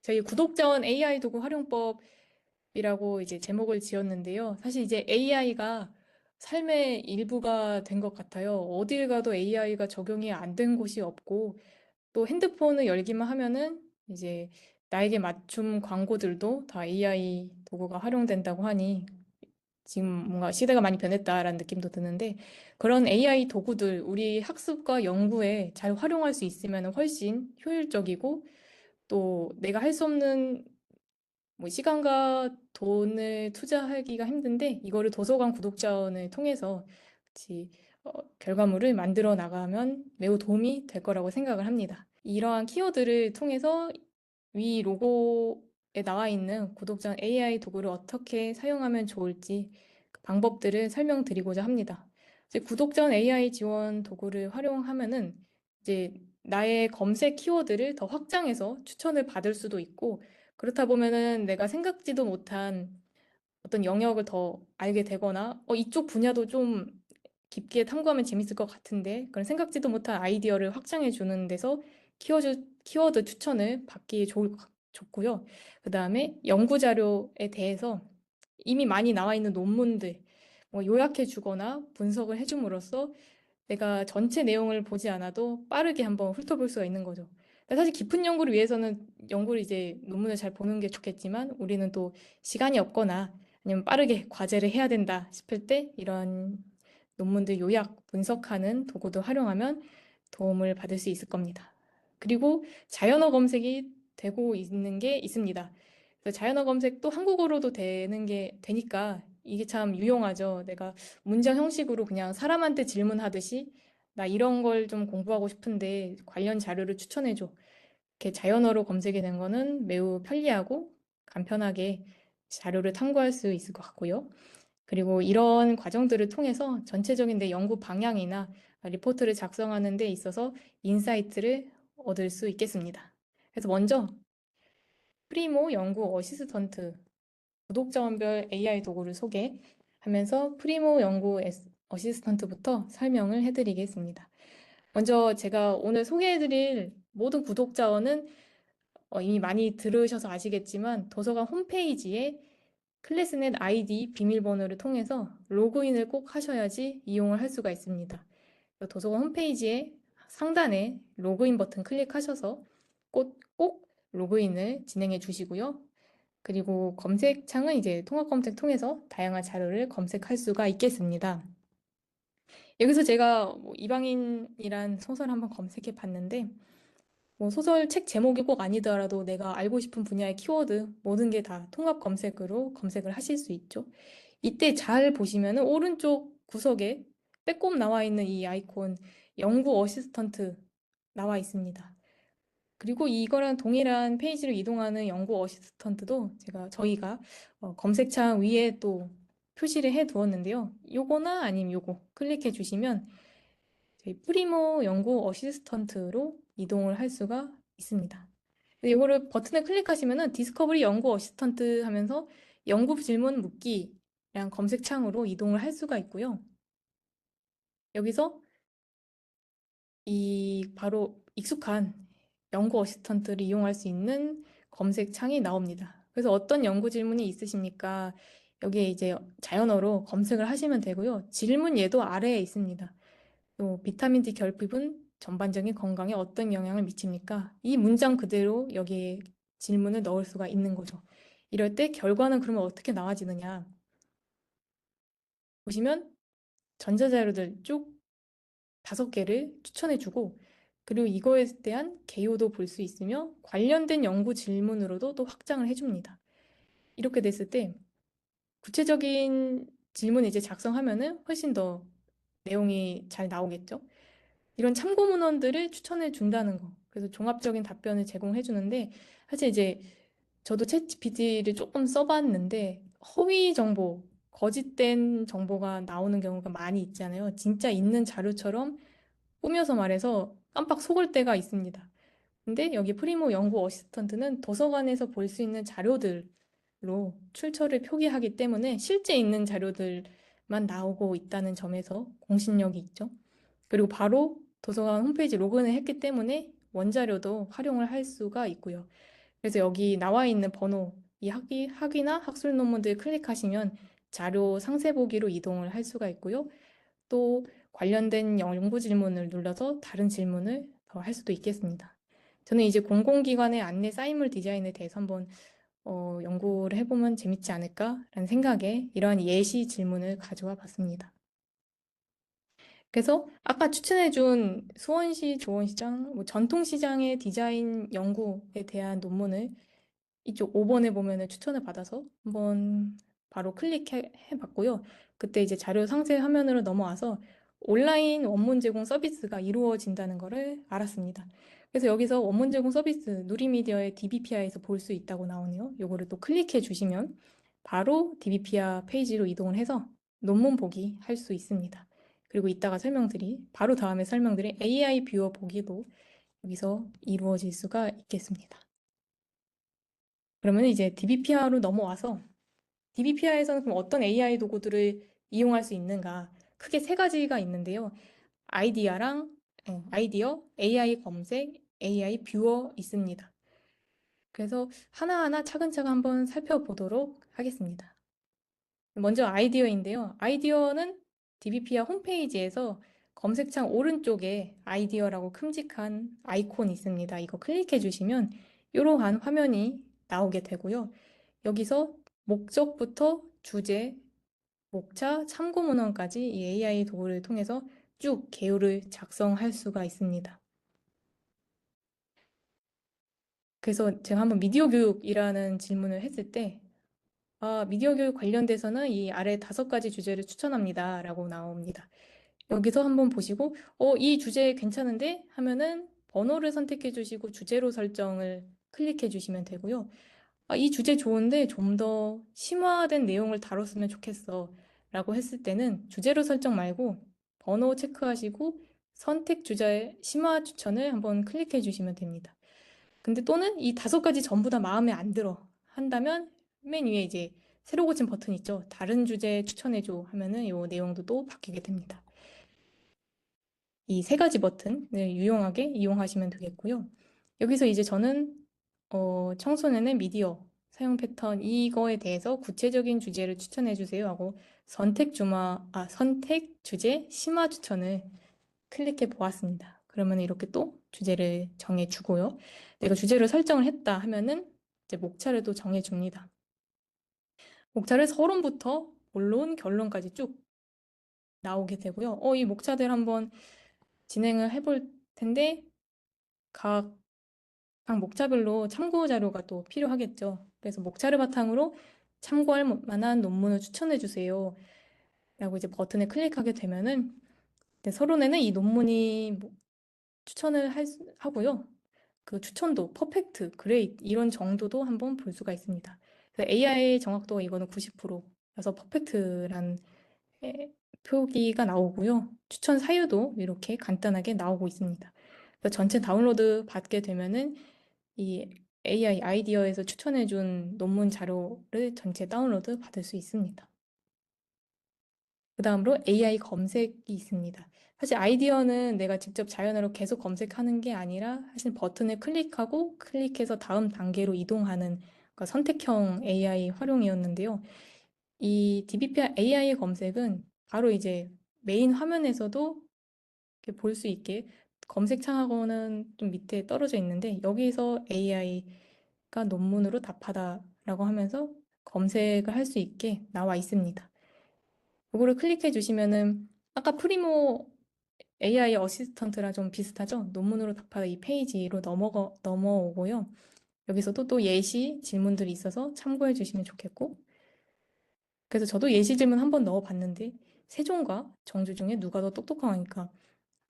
저희 구독자원 AI 도구 활용법이라고 이제 제목을 지었는데요. 사실 이제 AI가 삶의 일부가 된 것 같아요. 어딜 가도 AI가 적용이 안 된 곳이 없고, 또 핸드폰을 열기만 하면은 이제 나에게 맞춤 광고들도 다 AI 도구가 활용된다고 하니 지금 뭔가 시대가 많이 변했다라는 느낌도 드는데, 그런 AI 도구들 우리 학습과 연구에 잘 활용할 수 있으면 훨씬 효율적이고, 또 내가 할 수 없는 뭐 시간과 돈을 투자하기가 힘든데 이거를 도서관 구독자원을 통해서 같이 결과물을 만들어 나가면 매우 도움이 될 거라고 생각을 합니다. 이러한 키워드를 통해서 위 로고에 나와 있는 구독자원 AI 도구를 어떻게 사용하면 좋을지 그 방법들을 설명드리고자 합니다. 이제 구독자원 AI 지원 도구를 활용하면은 이제 나의 검색 키워드를 더 확장해서 추천을 받을 수도 있고, 그렇다 보면은 내가 생각지도 못한 어떤 영역을 더 알게 되거나, 이쪽 분야도 좀 깊게 탐구하면 재밌을 것 같은데, 그런 생각지도 못한 아이디어를 확장해 주는 데서 키워드 추천을 받기 좋고요. 그 다음에 연구 자료에 대해서 이미 많이 나와 있는 논문들, 뭐 요약해 주거나 분석을 해줌으로써 내가 전체 내용을 보지 않아도 빠르게 한번 훑어볼 수가 있는 거죠. 근데 사실 깊은 연구를 위해서는 연구를 이제 논문을 잘 보는 게 좋겠지만 우리는 또 시간이 없거나 아니면 빠르게 과제를 해야 된다 싶을 때 이런 논문들 요약 분석하는 도구도 활용하면 도움을 받을 수 있을 겁니다. 그리고 자연어 검색이 되고 있는 게 있습니다. 그래서 자연어 검색도 한국어로도 되니까 이게 참 유용하죠. 내가 문장 형식으로 그냥 사람한테 질문하듯이 나 이런 걸 좀 공부하고 싶은데 관련 자료를 추천해줘. 이렇게 자연어로 검색이 된 거는 매우 편리하고 간편하게 자료를 탐구할 수 있을 것 같고요. 그리고 이런 과정들을 통해서 전체적인 내 연구 방향이나 리포트를 작성하는 데 있어서 인사이트를 얻을 수 있겠습니다. 그래서 먼저 프리모 연구 어시스턴트 구독자원별 AI 도구를 소개하면서 프리모 연구 어시스턴트부터 설명을 해드리겠습니다. 먼저 제가 오늘 소개해드릴 모든 구독자원은 이미 많이 들으셔서 아시겠지만 도서관 홈페이지에 클래스넷 아이디 비밀번호를 통해서 로그인을 꼭 하셔야지 이용을 할 수가 있습니다. 도서관 홈페이지에 상단에 로그인 버튼 클릭하셔서 꼭 로그인을 진행해 주시고요. 그리고 검색창은 이제 통합 검색 통해서 다양한 자료를 검색할 수가 있겠습니다. 여기서 제가 뭐 이방인이란 소설 한번 검색해 봤는데, 뭐 소설 책 제목이 꼭 아니더라도 내가 알고 싶은 분야의 키워드 모든 게 다 통합 검색으로 검색을 하실 수 있죠. 이때 잘 보시면은 오른쪽 구석에 빼꼼 나와 있는 이 아이콘 연구 어시스턴트 나와 있습니다. 그리고 이거랑 동일한 페이지로 이동하는 연구 어시스턴트도 저희가 검색창 위에 또 표시를 해 두었는데요. 요거나 아니면 요거 클릭해 주시면 저희 프리모 연구 어시스턴트로 이동을 할 수가 있습니다. 이거를 버튼을 클릭하시면은 디스커버리 연구 어시스턴트 하면서 연구 질문 묻기랑 검색창으로 이동을 할 수가 있고요. 여기서 이 바로 익숙한 연구 어시스턴트를 이용할 수 있는 검색창이 나옵니다. 그래서 어떤 연구 질문이 있으십니까? 여기에 이제 자연어로 검색을 하시면 되고요. 질문 예도 아래에 있습니다. 또 비타민 D 결핍은 전반적인 건강에 어떤 영향을 미칩니까? 이 문장 그대로 여기에 질문을 넣을 수가 있는 거죠. 이럴 때 결과는 그러면 어떻게 나와지느냐? 보시면 전자자료들 쭉 5개를 추천해주고, 그리고 이거에 대한 개요도 볼 수 있으며 관련된 연구 질문으로도 또 확장을 해줍니다. 이렇게 됐을 때 구체적인 질문을 이제 작성하면은 훨씬 더 내용이 잘 나오겠죠. 이런 참고 문헌들을 추천해 준다는 거. 그래서 종합적인 답변을 제공해 주는데, 사실 이제 저도 챗 GPT를 조금 써봤는데 허위 정보, 거짓된 정보가 나오는 경우가 많이 있잖아요. 진짜 있는 자료처럼 꾸며서 말해서 깜빡 속을 때가 있습니다. 근데 여기 프리모 연구 어시스턴트는 도서관에서 볼 수 있는 자료들로 출처를 표기하기 때문에 실제 있는 자료들만 나오고 있다는 점에서 공신력이 있죠. 그리고 바로 도서관 홈페이지 로그인을 했기 때문에 원자료도 활용을 할 수가 있고요. 그래서 여기 나와 있는 번호, 이 학위나 학술 논문들 클릭하시면 자료 상세 보기로 이동을 할 수가 있고요. 또 관련된 연구 질문을 눌러서 다른 질문을 더 할 수도 있겠습니다. 저는 이제 공공기관의 안내 사인물 디자인에 대해서 한번 연구를 해보면 재밌지 않을까라는 생각에 이러한 예시 질문을 가져와 봤습니다. 그래서 아까 추천해준 수원시 조원시장, 뭐 전통시장의 디자인 연구에 대한 논문을 이쪽 5번에 보면은 추천을 받아서 한번 바로 클릭해 봤고요. 그때 이제 자료 상세 화면으로 넘어와서 온라인 원문 제공 서비스가 이루어진다는 것을 알았습니다. 그래서 여기서 원문 제공 서비스 누리미디어의 DBPI에서 볼 수 있다고 나오네요. 요거를 또 클릭해 주시면 바로 DBPI 페이지로 이동을 해서 논문 보기 할 수 있습니다. 그리고 이따가 바로 다음에 설명드린 AI 뷰어 보기도 여기서 이루어질 수가 있겠습니다. 그러면 이제 DBPR로 넘어와서 DBPR에서는 그럼 어떤 AI 도구들을 이용할 수 있는가? 크게 세 가지가 있는데요. 아이디어, AI 검색, AI 뷰어 있습니다. 그래서 하나하나 차근차근 한번 살펴보도록 하겠습니다. 먼저 아이디어인데요. 아이디어는 DBPR 홈페이지에서 검색창 오른쪽에 아이디어라고 큼직한 아이콘이 있습니다. 이거 클릭해 주시면 이러한 화면이 나오게 되고요. 여기서 목적부터 주제, 목차, 참고 문헌까지 이 AI 도구를 통해서 쭉 개요를 작성할 수가 있습니다. 그래서 제가 한번 미디어 교육이라는 질문을 했을 때 미디어 교육 관련돼서는 이 아래 5가지 주제를 추천합니다. 라고 나옵니다. 여기서 한번 보시고, 이 주제 괜찮은데? 하면은 번호를 선택해 주시고 주제로 설정을 클릭해 주시면 되고요. 이 주제 좋은데 좀 더 심화된 내용을 다뤘으면 좋겠어. 라고 했을 때는 주제로 설정 말고 번호 체크하시고 선택 주제 심화 추천을 한번 클릭해 주시면 됩니다. 근데 또는 이 5가지 전부 다 마음에 안 들어 한다면 맨 위에 이제 새로 고친 버튼 있죠. 다른 주제 추천해줘 하면은 이 내용도 또 바뀌게 됩니다. 이 3가지 버튼을 유용하게 이용하시면 되겠고요. 여기서 이제 저는 청소년의 미디어 사용 패턴 이거에 대해서 구체적인 주제를 추천해 주세요 하고 선택 주제 심화 추천을 클릭해 보았습니다. 그러면 이렇게 또 주제를 정해 주고요. 내가 주제를 설정을 했다 하면은 이제 목차를 또 정해 줍니다. 목차를 서론부터 본론, 결론까지 쭉 나오게 되고요. 이 목차들 한번 진행을 해볼 텐데 각 목차별로 참고 자료가 또 필요하겠죠. 그래서 목차를 바탕으로 참고할 만한 논문을 추천해 주세요. 라고 이제 버튼을 클릭하게 되면은 서론에는 이 논문이 추천을 하고요. 그 추천도 퍼펙트, 그레이트 이런 정도도 한번 볼 수가 있습니다. AI 정확도가 이거는 90%라서 퍼펙트란 표기가 나오고요. 추천 사유도 이렇게 간단하게 나오고 있습니다. 그래서 전체 다운로드 받게 되면은 이 AI 아이디어에서 추천해준 논문 자료를 전체 다운로드 받을 수 있습니다. 그 다음으로 AI 검색이 있습니다. 사실 아이디어는 내가 직접 자연어로 계속 검색하는 게 아니라 사실 버튼을 클릭해서 다음 단계로 이동하는 그러니까 선택형 AI 활용이었는데요. 이 DBPR AI 검색은 바로 이제 메인 화면에서도 볼 수 있게 검색창하고는 좀 밑에 떨어져 있는데 여기서 AI가 논문으로 답하다라고 하면서 검색을 할 수 있게 나와 있습니다. 이거를 클릭해 주시면은 아까 프리모 AI 어시스턴트랑 좀 비슷하죠? 논문으로 답하다 이 페이지로 넘어오고요. 여기서도 또 예시 질문들이 있어서 참고해 주시면 좋겠고 그래서 저도 예시 질문 한번 넣어봤는데 세종과 정주 중에 누가 더 똑똑하니까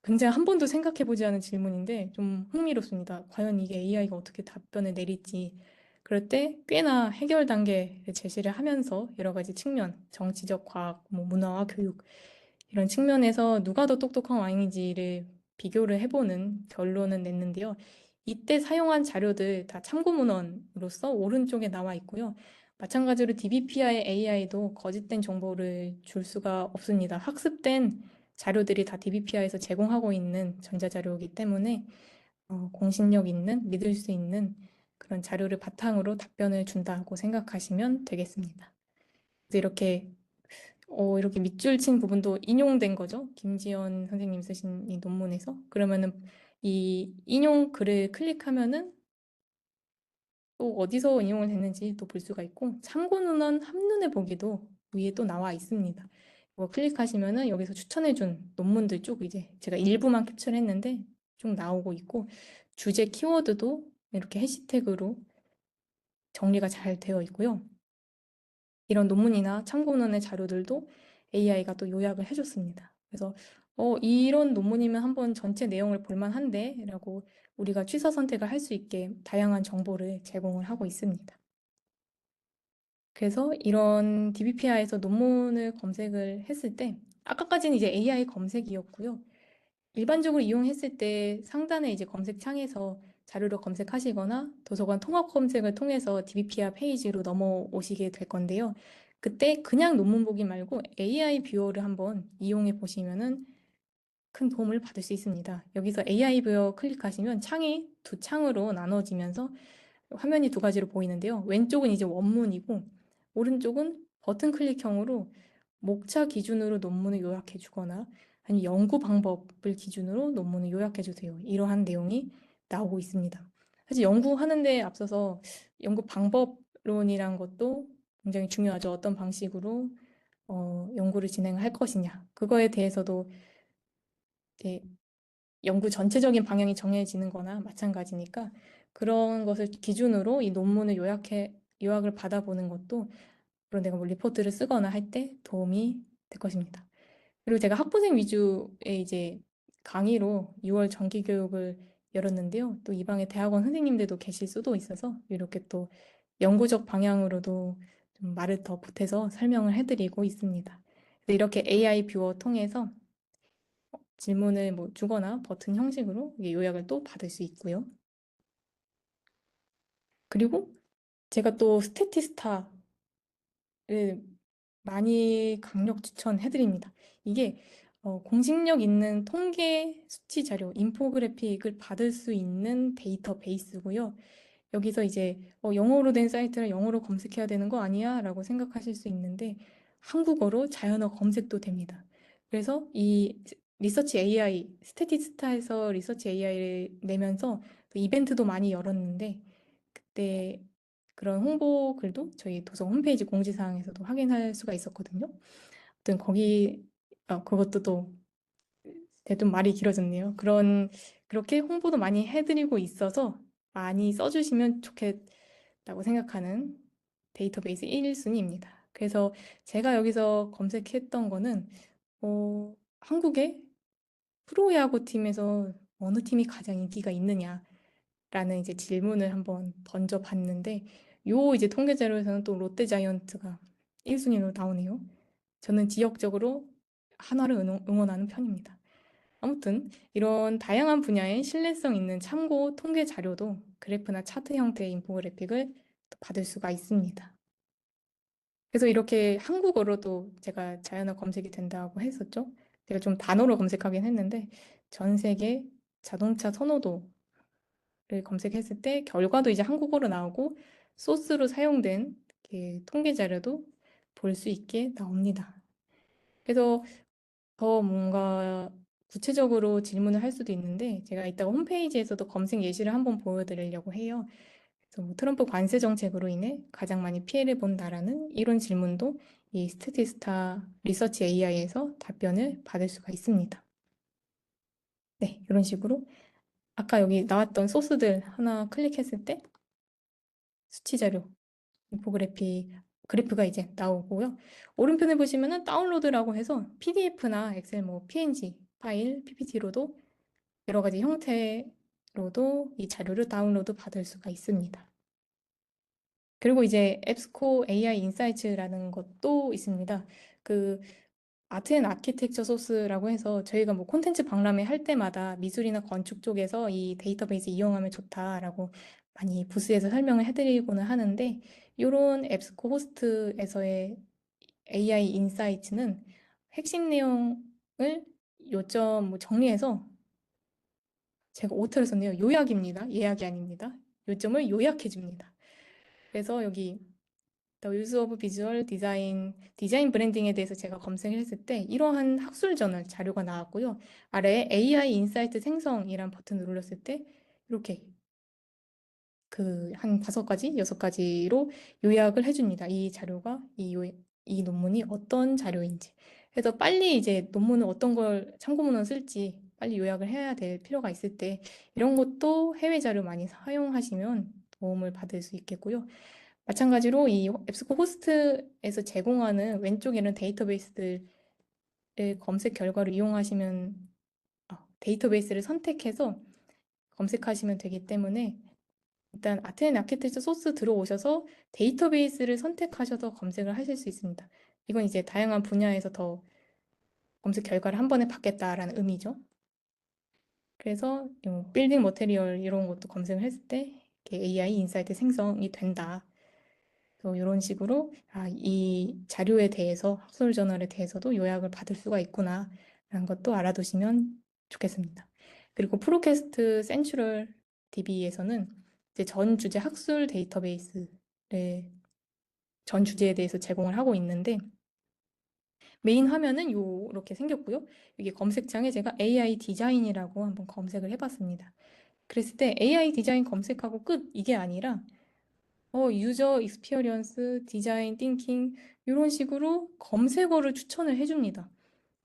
굉장히 한 번도 생각해보지 않은 질문인데 좀 흥미롭습니다. 과연 이게 AI가 어떻게 답변을 내릴지. 그럴 때 꽤나 해결 단계를 제시를 하면서 여러 가지 측면, 정치적, 과학, 문화와 교육 이런 측면에서 누가 더 똑똑한 왕인지를 비교를 해보는 결론을 냈는데요. 이때 사용한 자료들 다 참고 문헌으로서 오른쪽에 나와 있고요. 마찬가지로 DBPI AI도 거짓된 정보를 줄 수가 없습니다. 학습된 자료들이 다 DBPI에서 제공하고 있는 전자자료이기 때문에 공신력 있는, 믿을 수 있는 그런 자료를 바탕으로 답변을 준다고 생각하시면 되겠습니다. 그래서 이렇게 밑줄 친 부분도 인용된 거죠. 김지연 선생님 쓰신 이 논문에서. 그러면은 이 인용 글을 클릭하면은 또 어디서 인용을 했는지 또 볼 수가 있고, 참고문헌 한눈에 보기도 위에 또 나와 있습니다. 이거 클릭하시면은 여기서 추천해준 논문들 쭉 이제 제가 일부만 캡처를 했는데 쭉 나오고 있고, 주제 키워드도 이렇게 해시태그로 정리가 잘 되어 있고요. 이런 논문이나 참고문헌의 자료들도 AI가 또 요약을 해줬습니다. 그래서 이런 논문이면 한번 전체 내용을 볼만한데? 라고 우리가 취사 선택을 할 수 있게 다양한 정보를 제공을 하고 있습니다. 그래서 이런 DBPR에서 논문을 검색을 했을 때, 아까까지는 이제 AI 검색이었고요. 일반적으로 이용했을 때 상단에 이제 검색창에서 자료를 검색하시거나 도서관 통합 검색을 통해서 DBPR 페이지로 넘어오시게 될 건데요. 그때 그냥 논문 보기 말고 AI 뷰어를 한번 이용해 보시면은 큰 도움을 받을 수 있습니다. 여기서 AI 뷰어 클릭하시면 창이 두 창으로 나눠지면서 화면이 두 가지로 보이는데요. 왼쪽은 이제 원문이고 오른쪽은 버튼 클릭형으로 목차 기준으로 논문을 요약해 주거나 아니면 연구 방법을 기준으로 논문을 요약해 주세요. 이러한 내용이 나오고 있습니다. 사실 연구하는 데 앞서서 연구 방법론이란 것도 굉장히 중요하죠. 어떤 방식으로 연구를 진행할 것이냐. 그거에 대해서도 이제 연구 전체적인 방향이 정해지는 거나 마찬가지니까 그런 것을 기준으로 이 논문을 요약을 받아보는 것도 그런 내가 뭐 리포트를 쓰거나 할 때 도움이 될 것입니다. 그리고 제가 학부생 위주의 이제 강의로 6월 정기 교육을 열었는데요. 또 이 방에 대학원 선생님들도 계실 수도 있어서 이렇게 또 연구적 방향으로도 좀 말을 더 보태서 설명을 해드리고 있습니다. 그래서 이렇게 AI 뷰어 통해서 질문을 뭐 주거나 버튼 형식으로 요약을 또 받을 수 있고요. 그리고 제가 또 스태티스타를 많이 강력 추천해드립니다. 이게 공식력 있는 통계 수치 자료, 인포그래픽을 받을 수 있는 데이터베이스고요. 여기서 이제 영어로 된 사이트를 영어로 검색해야 되는 거 아니야? 라고 생각하실 수 있는데 한국어로 자연어 검색도 됩니다. 그래서 이 리서치 AI, 스태티스타에서 리서치 AI를 내면서 또 이벤트도 많이 열었는데 그때 그런 홍보 글도 저희 도서 홈페이지 공지사항에서도 확인할 수가 있었거든요. 아무튼 그것도 또 좀 말이 길어졌네요. 그렇게 홍보도 많이 해드리고 있어서 많이 써주시면 좋겠다고 생각하는 데이터베이스 1순위입니다. 그래서 제가 여기서 검색했던 거는, 한국의 프로야구 팀에서 어느 팀이 가장 인기가 있느냐라는 이제 질문을 한번 던져봤는데, 요 이제 통계 자료에서는 또 롯데 자이언트가 1순위로 나오네요. 저는 지역적으로 한화를 응원하는 편입니다. 아무튼 이런 다양한 분야의 신뢰성 있는 참고 통계 자료도 그래프나 차트 형태의 인포그래픽을 또 받을 수가 있습니다. 그래서 이렇게 한국어로도 제가 자연어 검색이 된다고 했었죠. 제가 좀 단어로 검색하긴 했는데 전 세계 자동차 선호도를 검색했을 때 결과도 이제 한국어로 나오고 소스로 사용된 이렇게 통계 자료도 볼 수 있게 나옵니다. 그래서 더 뭔가 구체적으로 질문을 할 수도 있는데 제가 이따가 홈페이지에서도 검색 예시를 한번 보여드리려고 해요. 그래서 뭐 트럼프 관세 정책으로 인해 가장 많이 피해를 본 나라는 이런 질문도 이 스태티스타 리서치 AI에서 답변을 받을 수가 있습니다. 네, 이런 식으로 아까 여기 나왔던 소스들 하나 클릭했을 때 수치 자료, 그래프가 이제 나오고요. 오른편에 보시면은 다운로드라고 해서 PDF나 엑셀, 뭐 PNG 파일, PPT로도 여러 가지 형태로도 이 자료를 다운로드 받을 수가 있습니다. 그리고 이제 앱스코 AI 인사이츠라는 것도 있습니다. 그 아트 앤 아키텍처 소스라고 해서 저희가 뭐 콘텐츠 박람회 할 때마다 미술이나 건축 쪽에서 이 데이터베이스 이용하면 좋다라고 많이 부스에서 설명을 해드리고는 하는데 이런 앱스코 호스트에서의 AI 인사이츠는 핵심 내용을 요점 뭐 정리해서 제가 오타를 썼네요. 요약입니다. 예약이 아닙니다. 요점을 요약해 줍니다. 그래서 여기 The Use of Visual Design, 디자인 브랜딩에 대해서 제가 검색을 했을 때 이러한 학술 저널 자료가 나왔고요. 아래에 AI 인사이트 생성이란 버튼을 눌렀을 때 이렇게 그 한 5가지, 6가지로 요약을 해줍니다. 이 자료가 이 논문이 어떤 자료인지. 그래서 빨리 이제 논문을 어떤 걸 참고문헌 쓸지 빨리 요약을 해야 될 필요가 있을 때 이런 것도 해외 자료 많이 사용하시면 도움을 받을 수 있겠고요. 마찬가지로 이 앱스코 호스트에서 제공하는 왼쪽에는 데이터베이스들의 검색 결과를 이용하시면 데이터베이스를 선택해서 검색하시면 되기 때문에 일단 아테네 아키텍처 소스 들어오셔서 데이터베이스를 선택하셔서 검색을 하실 수 있습니다. 이건 이제 다양한 분야에서 더 검색 결과를 한 번에 받겠다라는 의미죠. 그래서 빌딩 머테리얼 이런 것도 검색을 했을 때 이렇게 AI 인사이트 생성이 된다. 이런 식으로 이 자료에 대해서 학술 저널에 대해서도 요약을 받을 수가 있구나 라는 것도 알아두시면 좋겠습니다. 그리고 프로캐스트 센츄럴 DB에서는 이제 전 주제 학술 데이터베이스를 전 주제에 대해서 제공을 하고 있는데 메인 화면은 이렇게 생겼고요. 여기 검색창에 제가 AI 디자인이라고 한번 검색을 해봤습니다. 그랬을 때 AI 디자인 검색하고 끝 이게 아니라 유저 익스피리언스, 디자인, 띵킹 이런 식으로 검색어를 추천을 해줍니다.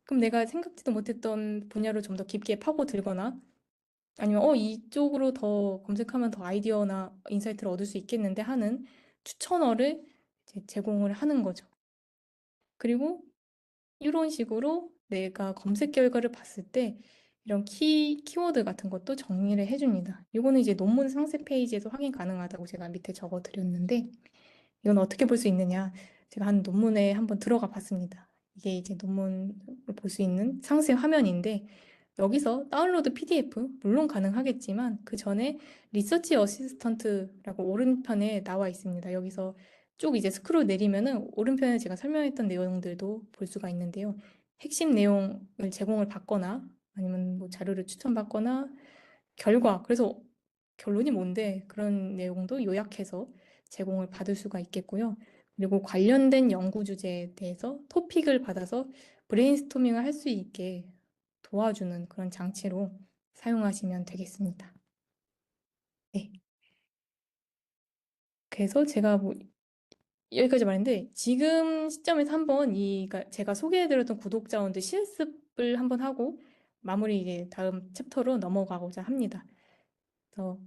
그럼 내가 생각지도 못했던 분야로 좀 더 깊게 파고들거나 아니면 이쪽으로 더 검색하면 더 아이디어나 인사이트를 얻을 수 있겠는데 하는 추천어를 이제 제공을 하는 거죠. 그리고 이런 식으로 내가 검색 결과를 봤을 때 이런 키워드 같은 것도 정리를 해줍니다. 이거는 이제 논문 상세 페이지에서 확인 가능하다고 제가 밑에 적어 드렸는데 이건 어떻게 볼 수 있느냐? 제가 한 논문에 한번 들어가 봤습니다. 이게 이제 논문을 볼 수 있는 상세 화면인데 여기서 다운로드 PDF 물론 가능하겠지만 그 전에 리서치 어시스턴트라고 오른편에 나와 있습니다. 여기서 쭉 이제 스크롤 내리면은 오른편에 제가 설명했던 내용들도 볼 수가 있는데요. 핵심 내용을 제공을 받거나 아니면 뭐 자료를 추천받거나 그래서 결론이 뭔데 그런 내용도 요약해서 제공을 받을 수가 있겠고요. 그리고 관련된 연구 주제에 대해서 토픽을 받아서 브레인스토밍을 할 수 있게 도와주는 그런 장치로 사용하시면 되겠습니다. 네. 그래서 제가 뭐 여기까지 말했는데 지금 시점에서 한번 그러니까 제가 소개해드렸던 구독자원들 실습을 한번 하고 마무리 이제 다음 챕터로 넘어가고자 합니다. 그래서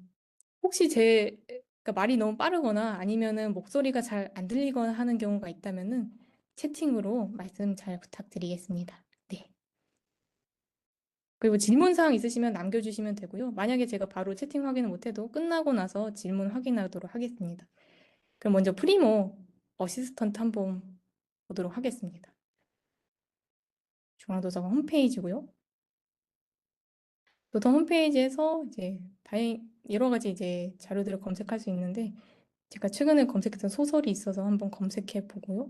혹시 그러니까 말이 너무 빠르거나 아니면은 목소리가 잘 안 들리거나 하는 경우가 있다면은 채팅으로 말씀 잘 부탁드리겠습니다. 네. 그리고 질문사항 있으시면 남겨주시면 되고요. 만약에 제가 바로 채팅 확인을 못해도 끝나고 나서 질문 확인하도록 하겠습니다. 그럼 먼저 프리모 어시스턴트 한번 보도록 하겠습니다. 중앙도서관 홈페이지고요. 도서 홈페이지에서 이제 여러 가지 이제 자료들을 검색할 수 있는데 제가 최근에 검색했던 소설이 있어서 한번 검색해 보고요.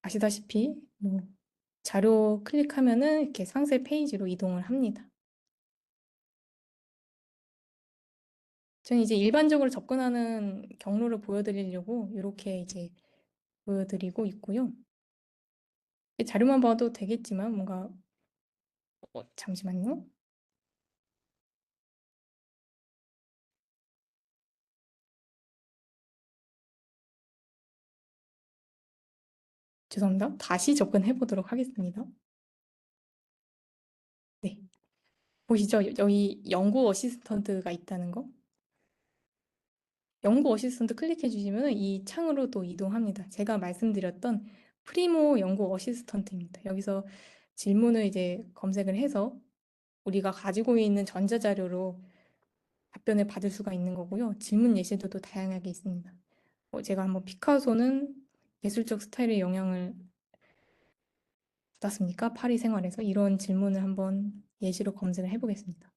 아시다시피 뭐 자료 클릭하면은 이렇게 상세 페이지로 이동을 합니다. 저는 이제 일반적으로 접근하는 경로를 보여드리려고 이렇게 이제 보여드리고 있고요. 자료만 봐도 되겠지만 뭔가 잠시만요. 죄송합니다. 다시 접근해 보도록 하겠습니다. 네. 보시죠? 여기 연구 어시스턴트가 있다는 거. 연구 어시스턴트 클릭해 주시면 이 창으로 또 이동합니다. 제가 말씀드렸던 프리모 연구 어시스턴트입니다. 여기서 질문을 이제 검색을 해서 우리가 가지고 있는 전자자료로 답변을 받을 수가 있는 거고요. 질문 예시도 다양하게 있습니다. 제가 한번 피카소는 예술적 스타일의 영향을 받았습니까? 파리 생활에서 이런 질문을 한번 예시로 검색을 해보겠습니다.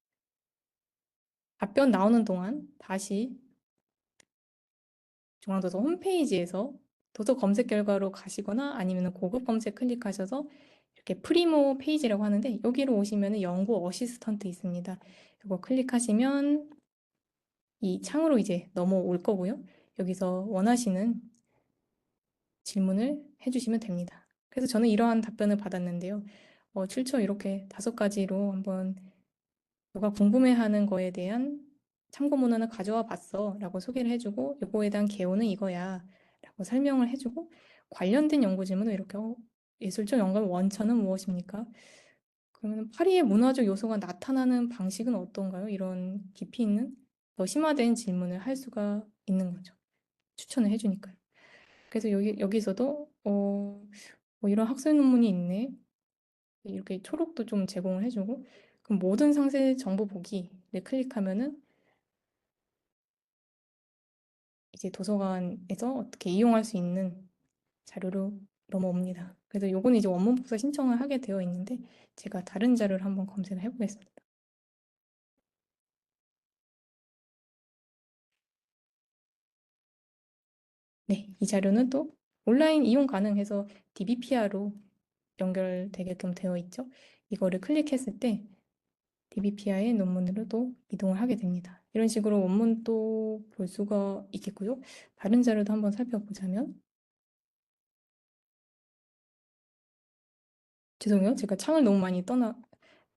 답변 나오는 동안 다시 중앙도서 홈페이지에서 도서 검색 결과로 가시거나 아니면 고급 검색 클릭하셔서 이렇게 프리모 페이지라고 하는데 여기로 오시면 연구 어시스턴트 있습니다. 이거 클릭하시면 이 창으로 이제 넘어올 거고요. 여기서 원하시는 질문을 해주시면 됩니다. 그래서 저는 이러한 답변을 받았는데요. 출처 이렇게 5가지로 한번 너가 궁금해하는 거에 대한 참고 문헌을 가져와 봤어 라고 소개를 해주고 요거에 대한 개요는 이거야 라고 설명을 해주고 관련된 연구 질문을 이렇게 예술적 영감의 원천은 무엇입니까? 그러면 파리의 문화적 요소가 나타나는 방식은 어떤가요? 이런 깊이 있는 더 심화된 질문을 할 수가 있는 거죠. 추천을 해주니까요. 그래서 여기서도 뭐 이런 학술 논문이 있네. 이렇게 초록도 좀 제공을 해주고 그럼 모든 상세 정보 보기를 클릭하면은 이제 도서관에서 어떻게 이용할 수 있는 자료로 넘어옵니다. 그래서 요거는 이제 원문 복사 신청을 하게 되어 있는데 제가 다른 자료를 한번 검색을 해보겠습니다. 네, 이 자료는 또 온라인 이용 가능해서 DBPR로 연결되게끔 되어 있죠. 이거를 클릭했을 때 DBPR의 논문으로 도 이동을 하게 됩니다. 이런 식으로 원문도 볼 수가 있겠고요. 다른 자료도 한번 살펴보자면 죄송해요. 제가 창을 너무 많이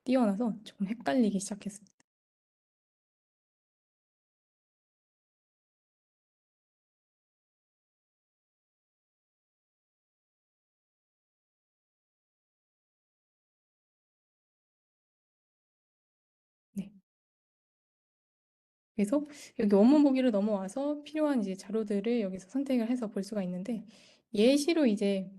띄워놔서 조금 헷갈리기 시작했습니다. 네. 그래서 여기 원문 보기로 넘어와서 필요한 이제 자료들을 여기서 선택을 해서 볼 수가 있는데 예시로 이제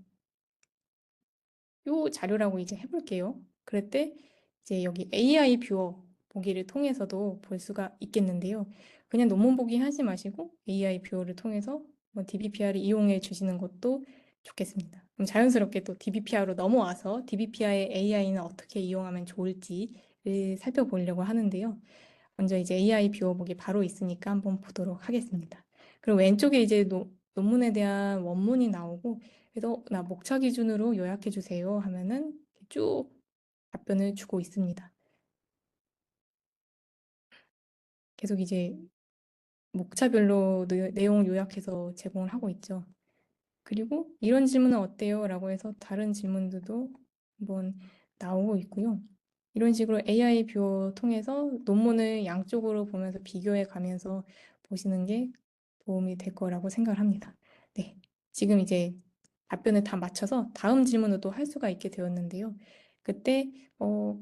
요 자료라고 이제 해볼게요. 그럴 때 이제 여기 AI 뷰어 보기를 통해서도 볼 수가 있겠는데요. 그냥 논문 보기 하지 마시고 AI 뷰어를 통해서 DBPR을 이용해 주시는 것도 좋겠습니다. 그럼 자연스럽게 또 DBPR로 넘어와서 DBPR의 AI는 어떻게 이용하면 좋을지를 살펴보려고 하는데요. 먼저 이제 AI 뷰어 보기 바로 있으니까 한번 보도록 하겠습니다. 그리고 왼쪽에 이제 논문에 대한 원문이 나오고 그래서 나 목차 기준으로 요약해 주세요 하면은 쭉 답변을 주고 있습니다. 계속 이제 목차별로 내용을 요약해서 제공을 하고 있죠. 그리고 이런 질문은 어때요? 라고 해서 다른 질문들도 한번 나오고 있고요. 이런 식으로 AI 뷰어 통해서 논문을 양쪽으로 보면서 비교해 가면서 보시는 게 도움이 될 거라고 생각을 합니다. 네. 지금 이제 답변을 다 맞춰서 다음 질문을 또 할 수가 있게 되었는데요. 그때,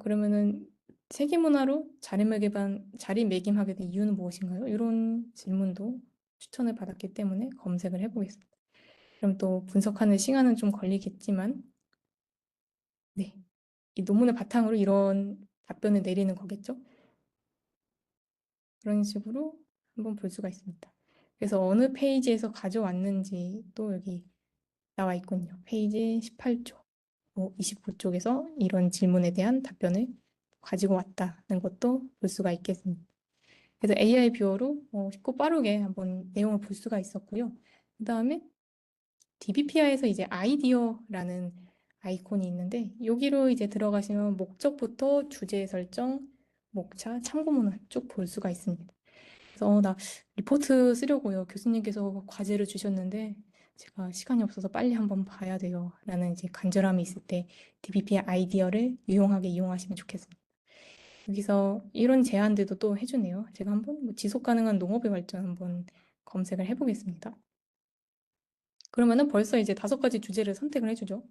그러면은 세계문화로 자리매김하게 된 이유는 무엇인가요? 이런 질문도 추천을 받았기 때문에 검색을 해보겠습니다. 그럼 또 분석하는 시간은 좀 걸리겠지만, 네. 이 논문을 바탕으로 이런 답변을 내리는 거겠죠? 그런 식으로 한번 볼 수가 있습니다. 그래서 어느 페이지에서 가져왔는지 또 여기 나와 있군요. 페이지 18쪽, 29쪽에서 이런 질문에 대한 답변을 가지고 왔다는 것도 볼 수가 있겠습니다. 그래서 AI 뷰어로 쉽고 빠르게 한번 내용을 볼 수가 있었고요. 그 다음에 DBPI에서 이제 아이디어라는 아이콘이 있는데 여기로 이제 들어가시면 목적부터 주제 설정, 목차, 참고문을 쭉 볼 수가 있습니다. 그래서 나 리포트 쓰려고요. 교수님께서 과제를 주셨는데 제가 시간이 없어서 빨리 한번 봐야 돼요. 라는 이제 간절함이 있을 때 DBPI 아이디어를 유용하게 이용하시면 좋겠습니다. 여기서 이런 제안들도 또 해주네요. 제가 한번 지속 가능한 농업의 발전 한번 검색을 해보겠습니다. 그러면은 벌써 이제 5가지 주제를 선택을 해주죠.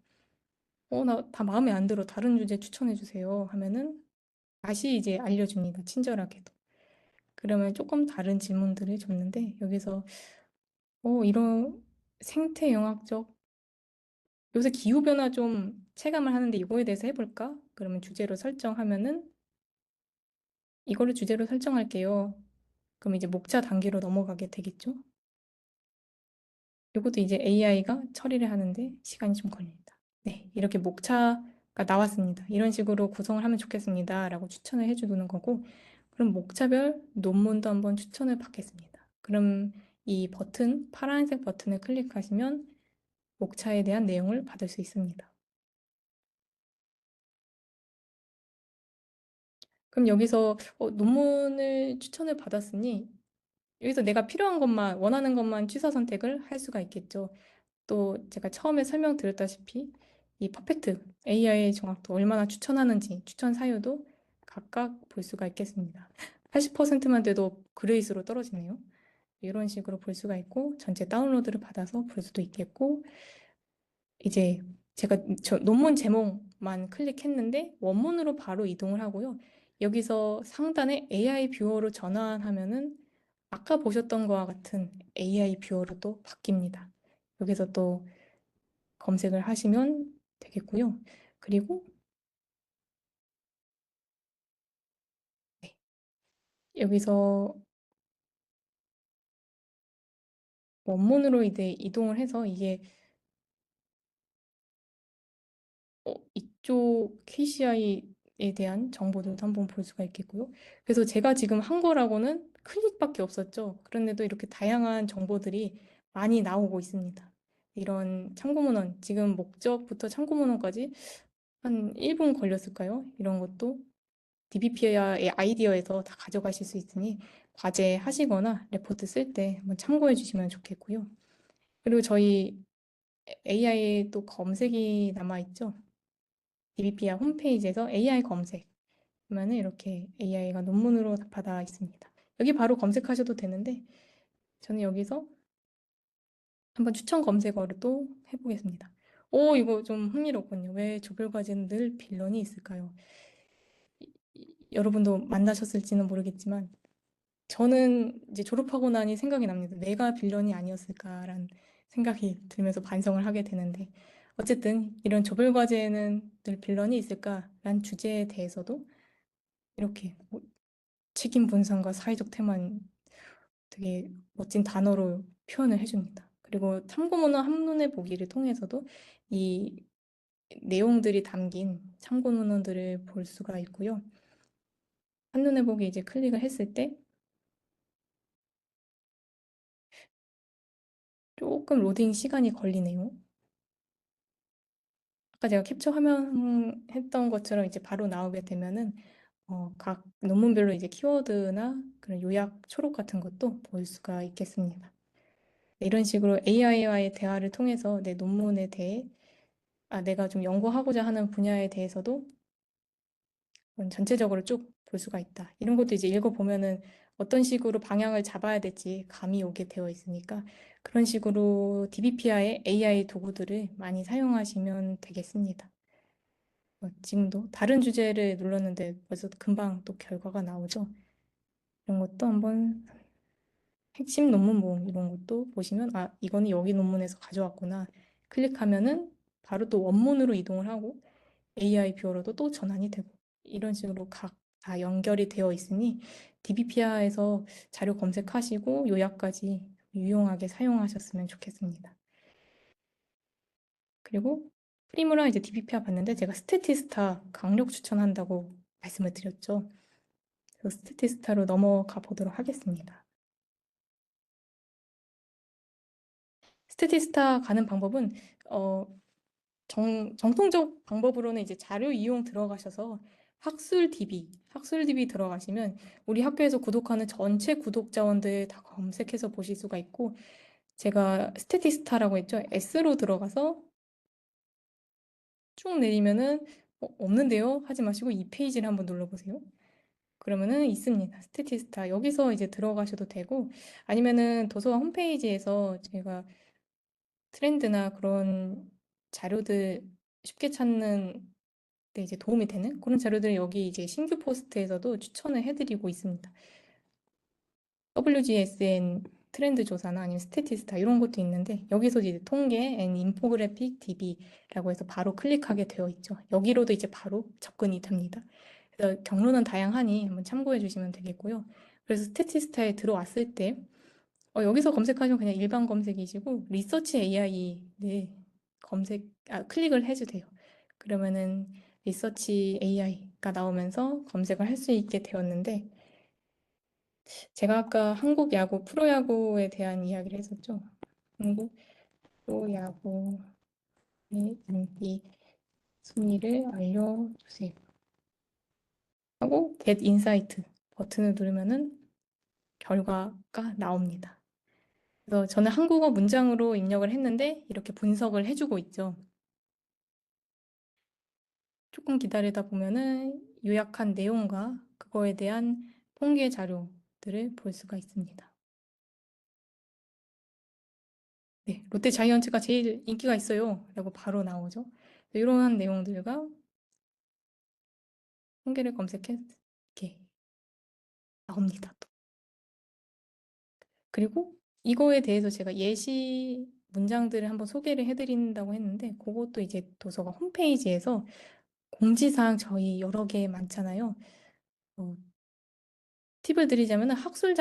나 다 마음에 안 들어. 다른 주제 추천해주세요. 하면은 다시 이제 알려줍니다. 친절하게도. 그러면 조금 다른 질문들을 줬는데 여기서 이런 생태 영향적 요새 기후변화 좀 체감을 하는데 이거에 대해서 해볼까? 그러면 주제로 설정하면은 이거를 주제로 설정할게요. 그럼 이제 목차 단계로 넘어가게 되겠죠? 이것도 이제 AI가 처리를 하는데 시간이 좀 걸립니다. 네, 이렇게 목차가 나왔습니다. 이런 식으로 구성을 하면 좋겠습니다. 라고 추천을 해주는 거고, 그럼 목차별 논문도 한번 추천을 받겠습니다. 그럼 이 버튼, 파란색 버튼을 클릭하시면 목차에 대한 내용을 받을 수 있습니다. 그럼 여기서 논문을 추천을 받았으니 여기서 내가 필요한 것만, 원하는 것만 취사 선택을 할 수가 있겠죠. 또 제가 처음에 설명드렸다시피 이 퍼펙트 AI 정확도 얼마나 추천하는지 추천 사유도 각각 볼 수가 있겠습니다. 80%만 돼도 그레이스로 떨어지네요. 이런 식으로 볼 수가 있고 전체 다운로드를 받아서 볼 수도 있겠고 이제 제가 논문 제목만 클릭했는데 원문으로 바로 이동을 하고요. 여기서 상단에 AI 뷰어로 전환하면은 아까 보셨던 거와 같은 AI 뷰어로 또 바뀝니다. 여기서 또 검색을 하시면 되겠고요. 그리고 네, 여기서 원문으로 이제 이동을 해서 이게 이쪽 KCI에 대한 정보들도 한번 볼 수가 있겠고요. 그래서 제가 지금 한 거라고는 클릭밖에 없었죠. 그런데도 이렇게 다양한 정보들이 많이 나오고 있습니다. 이런 참고문헌, 지금 목적부터 참고문헌까지 한 1분 걸렸을까요? 이런 것도 DBP의 아이디어에서 다 가져가실 수 있으니 과제 하시거나 레포트 쓸 때 한번 참고해 주시면 좋겠고요. 그리고 저희 AI 또 검색이 남아 있죠. DBPR 홈페이지에서 AI 검색 하면은 이렇게 AI가 논문으로 받아 있습니다. 여기 바로 검색하셔도 되는데 저는 여기서 한번 추천 검색어를 또 해보겠습니다. 오, 이거 좀 흥미롭군요. 왜 조별과제는 늘 빌런이 있을까요? 여러분도 만나셨을지는 모르겠지만 저는 이제 졸업하고 나니 생각이 납니다. 내가 빌런이 아니었을까라는 생각이 들면서 반성을 하게 되는데 어쨌든 이런 조별과제에는 늘 빌런이 있을까라는 주제에 대해서도 이렇게 뭐 책임 분산과 사회적 태만 되게 멋진 단어로 표현을 해줍니다. 그리고 참고문헌 한눈에 보기를 통해서도 이 내용들이 담긴 참고문헌들을 볼 수가 있고요. 한눈에 보기 이제 클릭을 했을 때 조금 로딩 시간이 걸리네요. 아까 제가 캡처 화면 했던 것처럼 이제 바로 나오게 되면은 각 논문별로 이제 키워드나 그런 요약 초록 같은 것도 볼 수가 있겠습니다. 이런 식으로 AI와의 대화를 통해서 내 논문에 대해 내가 좀 연구하고자 하는 분야에 대해서도 전체적으로 쭉 볼 수가 있다. 이런 것도 이제 읽어보면은 어떤 식으로 방향을 잡아야 될지 감이 오게 되어 있으니까 그런 식으로 DBPI의 AI 도구들을 많이 사용하시면 되겠습니다. 지금도 다른 주제를 눌렀는데 벌써 금방 또 결과가 나오죠. 이런 것도 한번 핵심 논문 모음 이런 것도 보시면 이거는 여기 논문에서 가져왔구나. 클릭하면은 바로 또 원문으로 이동을 하고 AI 뷰어로도 또 전환이 되고 이런 식으로 각 다 연결이 되어 있으니 DBPR에서 자료 검색하시고 요약까지 유용하게 사용하셨으면 좋겠습니다. 그리고 프리무라 이제 DBPR 봤는데 제가 스태티스타 강력 추천한다고 말씀을 드렸죠. 그래서 스태티스타로 넘어가 보도록 하겠습니다. 스태티스타 가는 방법은 어, 정통적 방법으로는 이제 자료 이용 들어가셔서 학술 DB 들어가시면 우리 학교에서 구독하는 전체 구독자원들 다 검색해서 보실 수가 있고 제가 스태티스타라고 했죠. S로 들어가서 쭉 내리면은 없는데요? 하지 마시고 이 페이지를 한번 눌러보세요. 그러면은 있습니다. 스태티스타. 여기서 이제 들어가셔도 되고 아니면은 도서관 홈페이지에서 제가 트렌드나 그런 자료들 쉽게 찾는 데 이제 도움이 되는 그런 자료들을 여기 이제 신규 포스트에서도 추천을 해드리고 있습니다. WGSN 트렌드 조사나 아니면 스태티스타 이런 것도 있는데 여기서 이제 통계 앤 인포그래픽 DB라고 해서 바로 클릭하게 되어 있죠. 여기로도 이제 바로 접근이 됩니다. 그래서 경로는 다양하니 한번 참고해 주시면 되겠고요. 그래서 스태티스타에 들어왔을 때 여기서 검색하시면 그냥 일반 검색이시고 리서치 AI를 클릭을 해주세요. 그러면은 리서치 AI가 나오면서 검색을 할 수 있게 되었는데 제가 아까 한국 야구, 프로야구에 대한 이야기를 했었죠. 한국 프로야구의 인기 순위를 알려주세요. 하고 Get Insight 버튼을 누르면은 결과가 나옵니다. 그래서 저는 한국어 문장으로 입력을 했는데 이렇게 분석을 해주고 있죠. 조금 기다리다 보면은 요약한 내용과 그거에 대한 통계 자료들을 볼 수가 있습니다. 네, 롯데 자이언츠가 제일 인기가 있어요. 라고 바로 나오죠. 이러한 내용들과 통계를 검색해 이렇게 나옵니다. 또. 그리고 이거에 대해서 제가 예시 문장들을 한번 소개를 해드린다고 했는데 그것도 이제 도서관 홈페이지에서 공지사항 저희 여러 개 많잖아요. 어, 팁을 드리자면 학술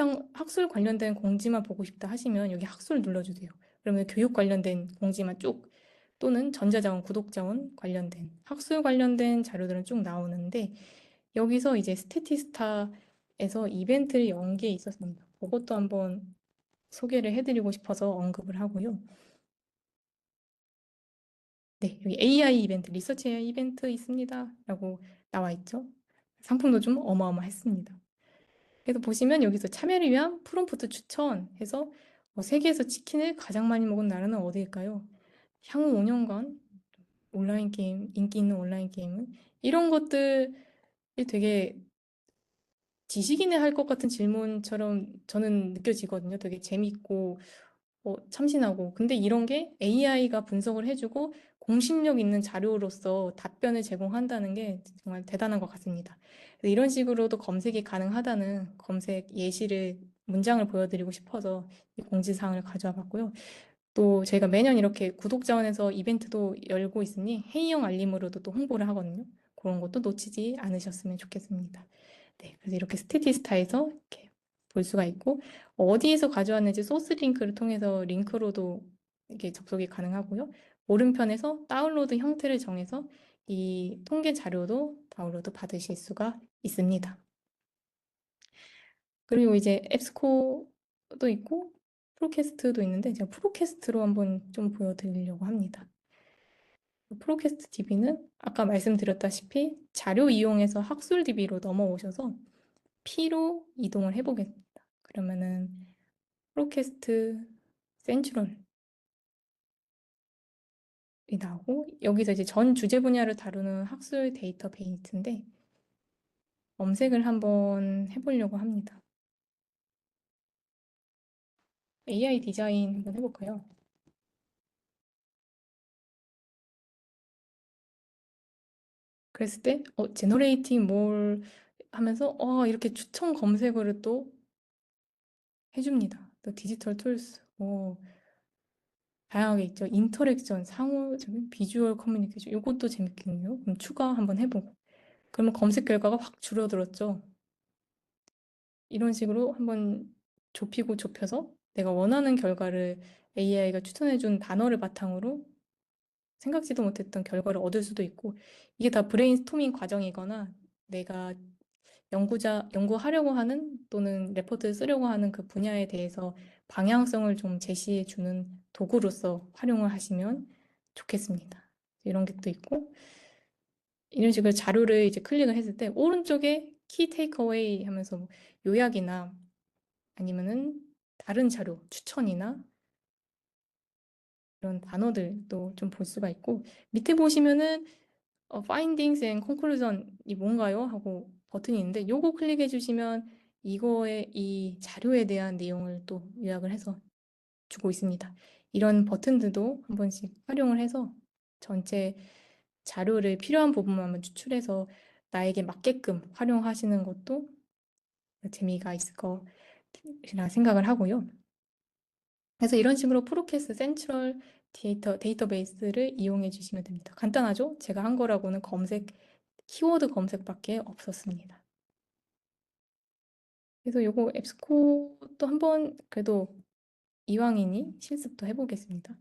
관련된 공지만 보고 싶다 하시면 여기 학술 눌러주세요. 그러면 교육 관련된 공지만 쭉 또는 전자자원, 구독자원 관련된 학술 관련된 자료들은 쭉 나오는데 여기서 이제 스태티스타에서 이벤트를 연 게 있었습니다. 그것도 한번 소개를 해드리고 싶어서 언급을 하고요. 네, 여기 AI 이벤트, 리서치 AI 이벤트 있습니다. 라고 나와 있죠. 상품도 좀 어마어마했습니다. 그래서 보시면 여기서 참여를 위한 프롬프트 추천해서 세계에서 치킨을 가장 많이 먹은 나라는 어디일까요? 향후 5년간 온라인 게임, 인기 있는 온라인 게임은 이런 것들이 되게 지식인에 할 것 같은 질문처럼 저는 느껴지거든요. 되게 재밌고 참신하고. 근데 이런 게 AI가 분석을 해주고 공신력 있는 자료로서 답변을 제공한다는 게 정말 대단한 것 같습니다. 그래서 이런 식으로도 검색이 가능하다는 검색 예시를, 문장을 보여드리고 싶어서 이 공지사항을 가져와 봤고요. 또 저희가 매년 이렇게 구독자원에서 이벤트도 열고 있으니 회의형 알림으로도 또 홍보를 하거든요. 그런 것도 놓치지 않으셨으면 좋겠습니다. 네, 그래서 이렇게 스태티스타에서 이렇게 볼 수가 있고 어디에서 가져왔는지 소스 링크를 통해서 링크로도 이렇게 접속이 가능하고요. 오른편에서 다운로드 형태를 정해서 이 통계 자료도 다운로드 받으실 수가 있습니다. 그리고 이제 앱스코도 있고 프로캐스트도 있는데 제가 프로캐스트로 한번 좀 보여드리려고 합니다. 프로캐스트 DB는 아까 말씀드렸다시피 자료 이용해서 학술 DB로 넘어오셔서 P로 이동을 해보겠습니다. 그러면은 프로캐스트 센트럴이 나오고 여기서 이제 전 주제 분야를 다루는 학술 데이터베이스인데 검색을 한번 해보려고 합니다. AI 디자인 한번 해볼까요? 그랬을 때 제너레이팅 뭘 하면서 이렇게 추천 검색어를 또 해줍니다. 또 디지털 툴스 다양하게 있죠. 인터랙션, 상호적인 비주얼 커뮤니케이션 이것도 재밌겠네요. 그럼 추가 한번 해보고 그러면 검색 결과가 확 줄어들었죠. 이런 식으로 한번 좁히고 좁혀서 내가 원하는 결과를 AI가 추천해준 단어를 바탕으로 생각지도 못했던 결과를 얻을 수도 있고 이게 다 브레인스토밍 과정이거나 내가 연구하려고 하는 또는 레포트를 쓰려고 하는 그 분야에 대해서 방향성을 좀 제시해 주는 도구로서 활용을 하시면 좋겠습니다. 이런 게 또 있고 이런 식으로 자료를 이제 클릭을 했을 때 오른쪽에 키 테이크어웨이 하면서 뭐 요약이나 아니면은 다른 자료, 추천이나 이런 단어들도 좀 볼 수가 있고 밑에 보시면은 Findings and Conclusion이 뭔가요? 하고 버튼이 있는데 요거 클릭해 주시면 이거의 이 자료에 대한 내용을 또 요약을 해서 주고 있습니다. 이런 버튼들도 한 번씩 활용을 해서 전체 자료를 필요한 부분만 한번 추출해서 나에게 맞게끔 활용하시는 것도 재미가 있을 것이라 생각을 하고요. 그래서 이런 식으로 프로캐스트 센트럴 데이터베이스를 이용해 주시면 됩니다. 간단하죠? 제가 한 거라고는 키워드 검색밖에 없었습니다. 그래서 요거 앱스코도 한번 그래도 이왕이니 실습도 해보겠습니다.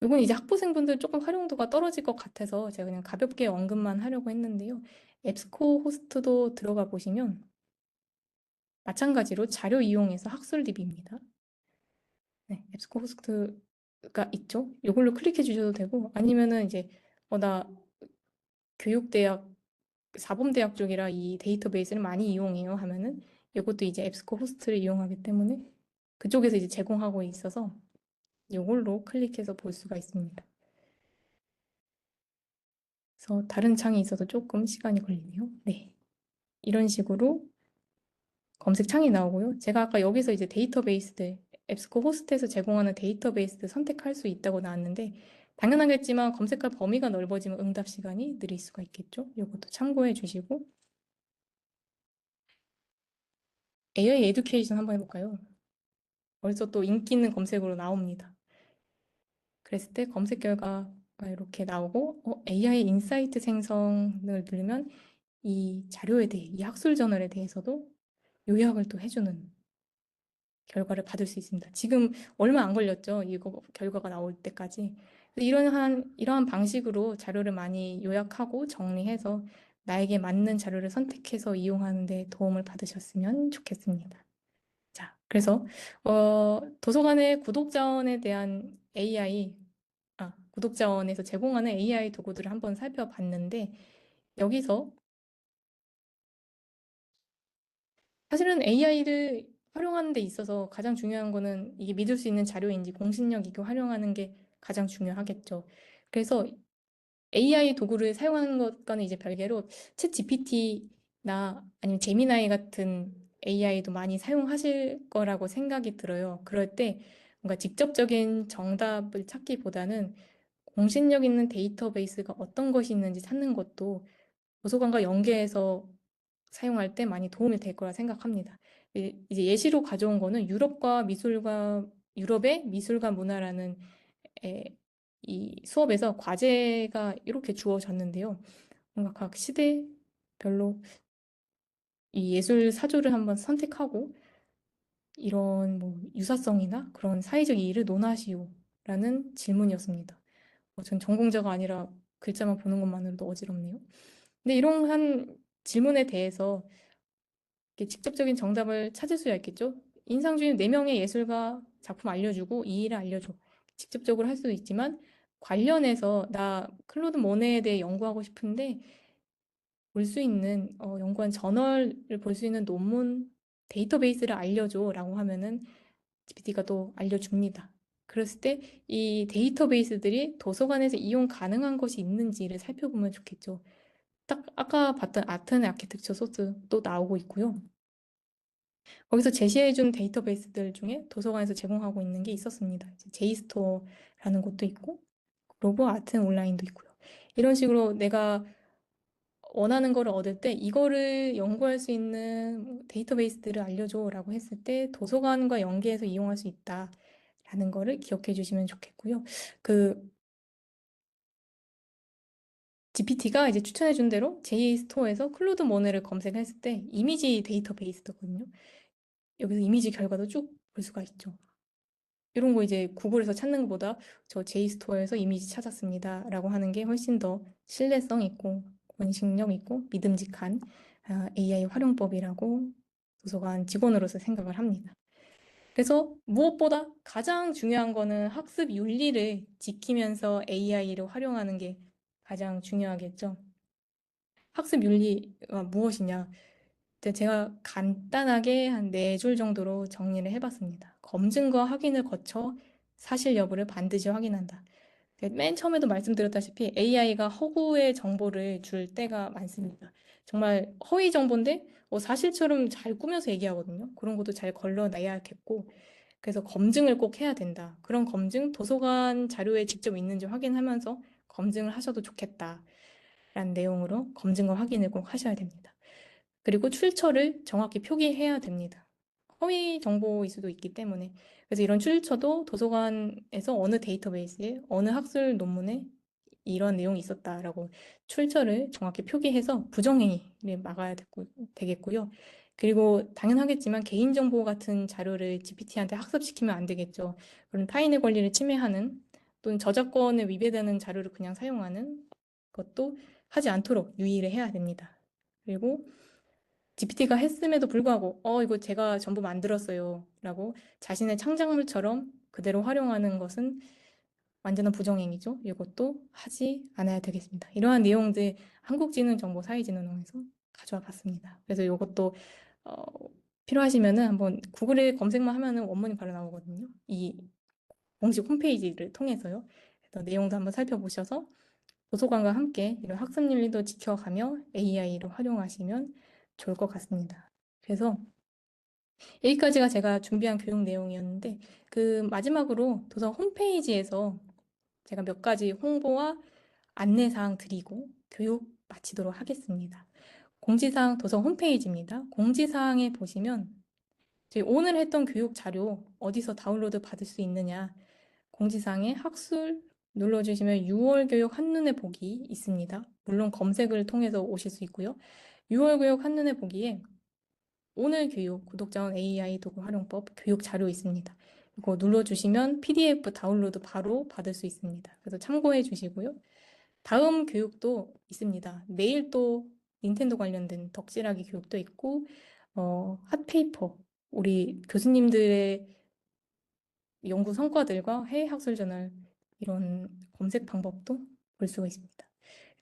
요건 이제 학부생분들 조금 활용도가 떨어질 것 같아서 제가 그냥 가볍게 언급만 하려고 했는데요. 앱스코 호스트도 들어가 보시면 마찬가지로 자료 이용해서 학술 DB입니다. 네, 앱스코 호스트가 있죠. 이걸로 클릭해 주셔도 되고 아니면은 이제 나 교육대학 사범대학 쪽이라 이 데이터베이스를 많이 이용해요 하면은 이것도 이제 앱스코 호스트를 이용하기 때문에 그쪽에서 이제 제공하고 있어서 이걸로 클릭해서 볼 수가 있습니다. 그래서 다른 창이 있어서 조금 시간이 걸리네요. 네. 이런 식으로 검색창이 나오고요. 제가 아까 여기서 이제 데이터베이스들, 앱스코 호스트에서 제공하는 데이터베이스들 선택할 수 있다고 나왔는데, 당연하겠지만 검색할 범위가 넓어지면 응답 시간이 느릴 수가 있겠죠. 이것도 참고해 주시고, AI 에듀케이션 한번 해볼까요? 벌써 또 인기 있는 검색으로 나옵니다. 그랬을 때 검색 결과가 이렇게 나오고, AI 인사이트 생성을 누르면 이 자료에 대해, 이 학술 저널에 대해서도 요약을 또 해주는 결과를 받을 수 있습니다. 지금 얼마 안 걸렸죠? 이거 결과가 나올 때까지. 이러한 방식으로 자료를 많이 요약하고 정리해서 나에게 맞는 자료를 선택해서 이용하는 데 도움을 받으셨으면 좋겠습니다. 자, 그래서 도서관의 구독자원에 대한 구독자원에서 제공하는 AI 도구들을 한번 살펴봤는데 여기서 사실은 AI를 활용하는 데 있어서 가장 중요한 거는 이게 믿을 수 있는 자료인지 공신력 있게 활용하는 게 가장 중요하겠죠. 그래서 AI 도구를 사용하는 것과는 이제 별개로 챗 GPT나 아니면 제미나이 같은 AI도 많이 사용하실 거라고 생각이 들어요. 그럴 때 뭔가 직접적인 정답을 찾기보다는 공신력 있는 데이터베이스가 어떤 것이 있는지 찾는 것도 도서관과 연계해서 사용할 때 많이 도움이 될 거라 생각합니다. 이제 예시로 가져온 거는 유럽의 미술과 문화라는 이 수업에서 과제가 이렇게 주어졌는데요. 뭔가 각 시대별로 이 예술 사조를 한번 선택하고 이런 뭐 유사성이나 그런 사회적 이의를 논하시오라는 질문이었습니다. 전 전공자가 아니라 글자만 보는 것만으로도 어지럽네요. 근데 이러한 질문에 대해서 이렇게 직접적인 정답을 찾을 수야 있겠죠? 인상 주인 4명의 예술가 작품 알려주고 이 일을 알려줘. 직접적으로 할 수도 있지만 관련해서 나 클로드 모네에 대해 연구하고 싶은데 볼 수 있는 연구한 저널을 볼 수 있는 논문 데이터베이스를 알려줘라고 하면은 GPT가 또 알려줍니다. 그랬을 때 이 데이터베이스들이 도서관에서 이용 가능한 것이 있는지를 살펴보면 좋겠죠. 딱 아까 봤던 아테네 아키텍처 소스 또 나오고 있고요. 거기서 제시해준 데이터베이스들 중에 도서관에서 제공하고 있는 게 있었습니다. 제이스토어라는 곳도 있고, 글로벌 아트 온라인도 있고요. 이런 식으로 내가 원하는 거를 얻을 때 이거를 연구할 수 있는 뭐 데이터베이스들을 알려줘라고 했을 때 도서관과 연계해서 이용할 수 있다라는 거를 기억해 주시면 좋겠고요. 그 GPT가 이제 추천해 준 대로 제이스토어에서 클로드 모네를 검색했을 때 이미지 데이터베이스거든요. 여기서 이미지 결과도 쭉 볼 수가 있죠. 이런 거 이제 구글에서 찾는 것보다 저 제이스토어에서 이미지 찾았습니다. 라고 하는 게 훨씬 더 신뢰성 있고 원식력 있고 믿음직한 AI 활용법이라고 도서관 직원으로서 생각을 합니다. 그래서 무엇보다 가장 중요한 거는 학습 윤리를 지키면서 AI를 활용하는 게 가장 중요하겠죠. 학습 윤리가 무엇이냐? 제가 간단하게 한 4줄 정도로 정리를 해봤습니다. 검증과 확인을 거쳐 사실 여부를 반드시 확인한다. 맨 처음에도 말씀드렸다시피 AI가 허구의 정보를 줄 때가 많습니다. 정말 허위 정보인데 사실처럼 잘 꾸며서 얘기하거든요. 그런 것도 잘 걸러내야겠고 그래서 검증을 꼭 해야 된다. 그런 검증, 도서관 자료에 직접 있는지 확인하면서 검증을 하셔도 좋겠다라는 내용으로 검증과 확인을 꼭 하셔야 됩니다. 그리고 출처를 정확히 표기해야 됩니다. 허위 정보일 수도 있기 때문에. 그래서 이런 출처도 도서관에서 어느 데이터베이스에, 어느 학술 논문에 이런 내용이 있었다라고 출처를 정확히 표기해서 부정행위를 막아야 되겠고요. 그리고 당연하겠지만 개인정보 같은 자료를 GPT한테 학습시키면 안 되겠죠. 그런 타인의 권리를 침해하는 또는 저작권에 위배되는 자료를 그냥 사용하는 것도 하지 않도록 유의를 해야 됩니다. 그리고 GPT가 했음에도 불구하고, 이거 제가 전부 만들었어요. 라고 자신의 창작물처럼 그대로 활용하는 것은 완전한 부정행위죠. 이것도 하지 않아야 되겠습니다. 이러한 내용들 한국지능정보사회진흥원에서 가져와 봤습니다. 그래서 이것도 필요하시면은 한번 구글에 검색만 하면은 원문이 바로 나오거든요. 이 공식 홈페이지를 통해서요. 그래서 내용도 한번 살펴보셔서 도서관과 함께 이런 학습 윤리도 지켜가며 AI를 활용하시면 좋을 것 같습니다. 그래서 여기까지가 제가 준비한 교육 내용이었는데 그 마지막으로 도서 홈페이지에서 제가 몇 가지 홍보와 안내사항 드리고 교육 마치도록 하겠습니다. 공지사항 도서 홈페이지입니다. 공지사항에 보시면 저희 오늘 했던 교육 자료 어디서 다운로드 받을 수 있느냐 공지사항에 학술 눌러주시면 6월 교육 한눈에 보기 있습니다. 물론 검색을 통해서 오실 수 있고요. 6월 교육 한눈에 보기에 오늘 교육 구독자원 AI 도구 활용법 교육 자료 있습니다. 이거 눌러주시면 PDF 다운로드 바로 받을 수 있습니다. 그래서 참고해 주시고요. 다음 교육도 있습니다. 내일 또 닌텐도 관련된 덕질하기 교육도 있고, 핫페이퍼, 우리 교수님들의 연구 성과들과 해외 학술 저널 이런 검색 방법도 볼 수가 있습니다.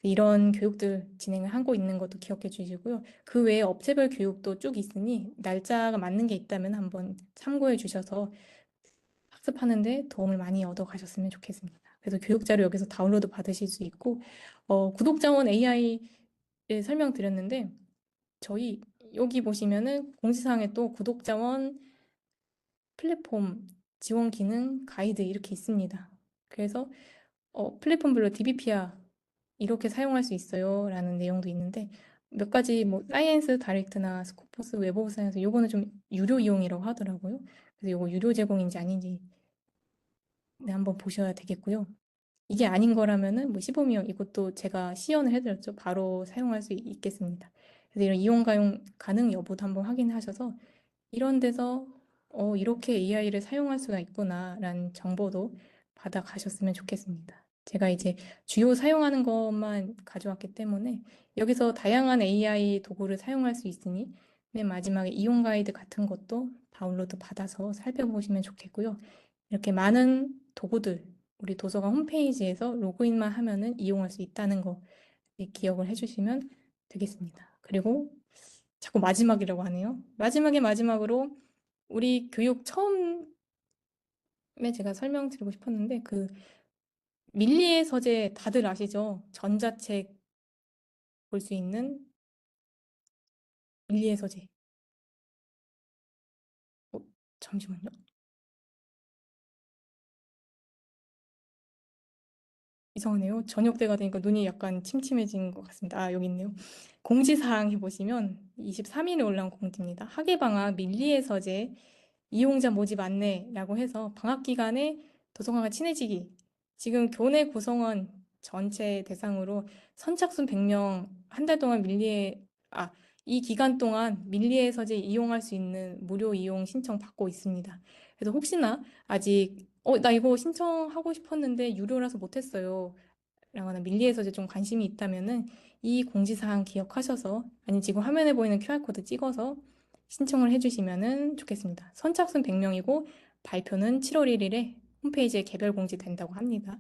이런 교육들 진행을 하고 있는 것도 기억해 주시고요. 그 외에 업체별 교육도 쭉 있으니 날짜가 맞는 게 있다면 한번 참고해 주셔서 학습하는데 도움을 많이 얻어 가셨으면 좋겠습니다. 그래서 교육 자료 여기서 다운로드 받으실 수 있고, 구독자원 AI를 설명드렸는데, 저희 여기 보시면은 공지사항에 또 구독자원 플랫폼 지원 기능 가이드 이렇게 있습니다. 그래서 플랫폼별로 DBP야 이렇게 사용할 수 있어요 라는 내용도 있는데 몇 가지 뭐 사이언스 다이렉트나 스코퍼스 웹 오브 사이언스 요거는 좀 유료 이용이라고 하더라고요. 그래서 요거 유료 제공인지 아닌지 네, 한번 보셔야 되겠고요. 이게 아닌 거라면은 뭐 시범이용 이것도 제가 시연을 해드렸죠. 바로 사용할 수 있겠습니다. 그래서 이런 이용 가능 여부도 한번 확인하셔서 이런 데서 이렇게 AI를 사용할 수가 있구나라는 정보도 받아 가셨으면 좋겠습니다. 제가 이제 주요 사용하는 것만 가져왔기 때문에 여기서 다양한 AI 도구를 사용할 수 있으니 맨 마지막에 이용 가이드 같은 것도 다운로드 받아서 살펴보시면 좋겠고요. 이렇게 많은 도구들 우리 도서관 홈페이지에서 로그인만 하면은 이용할 수 있다는 거 기억을 해주시면 되겠습니다. 그리고 자꾸 마지막이라고 하네요. 마지막으로 우리 교육 처음에 제가 설명드리고 싶었는데 그 밀리의 서재 다들 아시죠? 전자책 볼 수 있는 밀리의 서재. 어, 잠시만요. 이상하네요. 저녁 때가 되니까 눈이 약간 침침해진 것 같습니다. 아, 여기 있네요. 공지사항 해보시면 23일에 올라온 공지입니다. 학예방학 밀리의 서재 이용자 모집 안내라고 해서 방학 기간에 도서관과 친해지기. 지금 교내 구성원 전체 대상으로 선착순 100명 한 달 동안 이 기간 동안 밀리의 서재 이용할 수 있는 무료 이용 신청 받고 있습니다. 그래서 혹시나 아직 나 이거 신청하고 싶었는데 유료라서 못했어요. 라거나 밀리의 서재 좀 관심이 있다면은 이 공지사항 기억하셔서 아니면 지금 화면에 보이는 QR코드 찍어서 신청을 해주시면은 좋겠습니다. 선착순 100명이고 발표는 7월 1일에 홈페이지에 개별 공지된다고 합니다.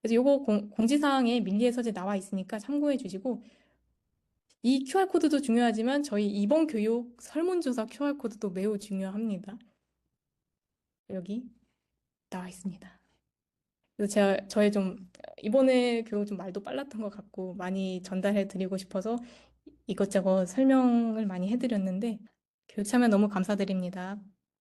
그래서 요거 공지사항에 밀리의 서재 나와 있으니까 참고해 주시고 이 QR코드도 중요하지만 저희 이번 교육 설문조사 QR코드도 매우 중요합니다. 여기 나와 있습니다. 그래서 제가 저의 좀 이번에 교육 좀 말도 빨랐던 것 같고 많이 전달해 드리고 싶어서 이것저것 설명을 많이 해드렸는데 교육 참여 너무 감사드립니다.